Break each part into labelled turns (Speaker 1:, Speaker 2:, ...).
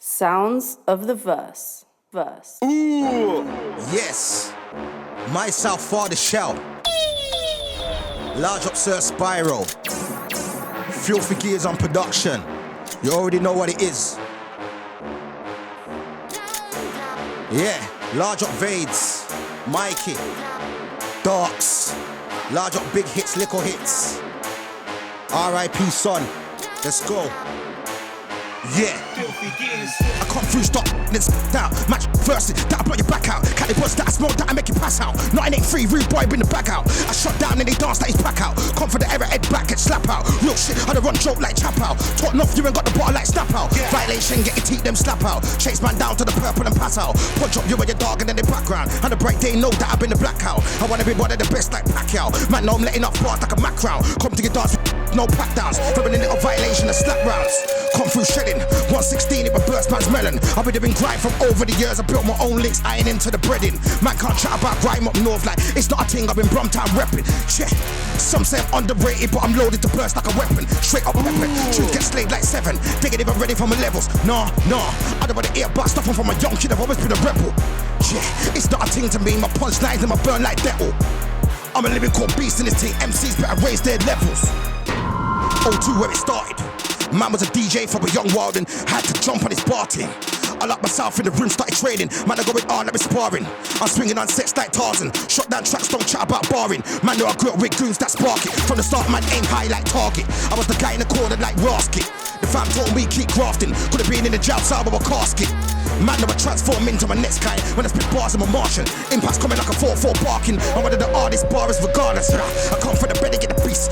Speaker 1: Sounds of the verse.
Speaker 2: Ooh, yes. Myself for the shell. Large up Sir Spyro. Filthy Gears on production. You already know what it is. Yeah, large up Vades. Mikey. Darks. Large up big hits, little hits. R.I.P. son. Let's go. Yeah. I come through, stop, then down. Match first, that'll blow your back out. Cat the bus that I smoke, that'll make you pass out. Nothing ain't free, rude boy, bring the bag out. I shot down and they dance that he's back out. Come for the error, head back, get slap out. Real shit, I run joke like chap out. Talk enough, you ain't got the bottle like snap out. Yeah. Violation, get your teeth, them slap out. Chase man down to the purple and pass out. Punch up you and your dog and then the background. And the bright day know that I've been the blackout. I wanna be one of the best like Pacquiao. Man, know I'm letting off bars like a Mac round. Come to your dance with no pack downs. Throwing a little violation and slap rounds. Come through shedding, 116 it would burst man's melon. I've been doing grind from over the years. I built my own links, iron into the breading. Man can't chat about grime up north like it's not a thing. I've been Brumtown repping. Yeah. Some say I'm underrated, but I'm loaded to burst like a weapon. Straight up weapon. Truth gets slayed like 7. They get even ready for my levels. Nah. I don't want to hear about stuff from a young kid. I've always been a rebel. Yeah. It's not a thing to me. My punchlines and my burn like devil. I'm a lyrical beast in this thing. MCs better raise their levels. 02 where it started. Man was a DJ for a young wild and had to jump on his bar team. I locked myself in the room, started trading. Man, I go with all, let me sparring. I'm swinging on sets like Tarzan. Shot down tracks, don't chat about barring. Man, know I grew up with goons that spark it. From the start, man, aim high like target. I was the guy in the corner like Rasket. The fam told me keep grafting. Could have been in the jail cell of a casket. Man, I transform into my next kind. When I spit bars, I'm a Martian. Impact's coming like a 4-4 barking. I'm one of the hardest bars regardless. I come for the bed to get the beast.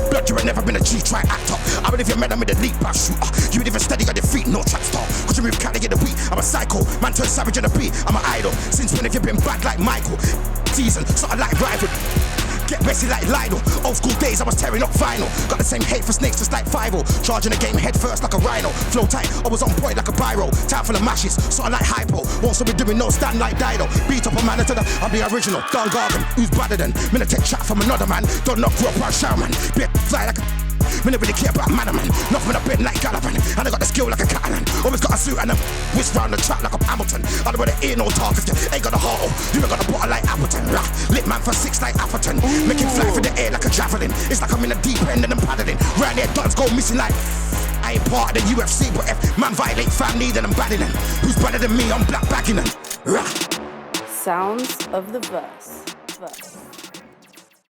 Speaker 2: Blood, you ain't never been a G, try act up. I would if you met them with a leap back shooter. You ain't even steady on your feet, no trap star. Cause you move cat to get the beat. I'm a psycho, man turn savage on the beat. I'm an idol. Since when have you been bad like Michael? Season, something like rival. Get messy like Lionel. Old school days I was tearing up vinyl. Got the same hate for snakes just like Fivo. Charging the game head first like a rhino. Flow tight, I was on point like a biro. Time full of mashes, something like hypo. Won't still be doing no stand like Dido. Beat up a man into the, I'm the original Don Gargan, who's better than me to take chat from another man. Don't knock grow up around Shaman. Be a fly like a me never really care about man, Nothing in a bed like Gallagher. And I got the skill like a Catalan. Always got a suit and a whisk round the track like a Hamilton. I don't want to ear no talk if you ain't got a heart. You ain't got a bottle like Appleton. Lit man for 6 like Atherton. Make him fly through the air like a javelin. It's like I'm in the deep end and I'm paddling. Round there guns go missing like I ain't part of the UFC, but if man violate family then I'm batting them. Who's better than me? I'm black bagging them.
Speaker 1: Sounds of the verse.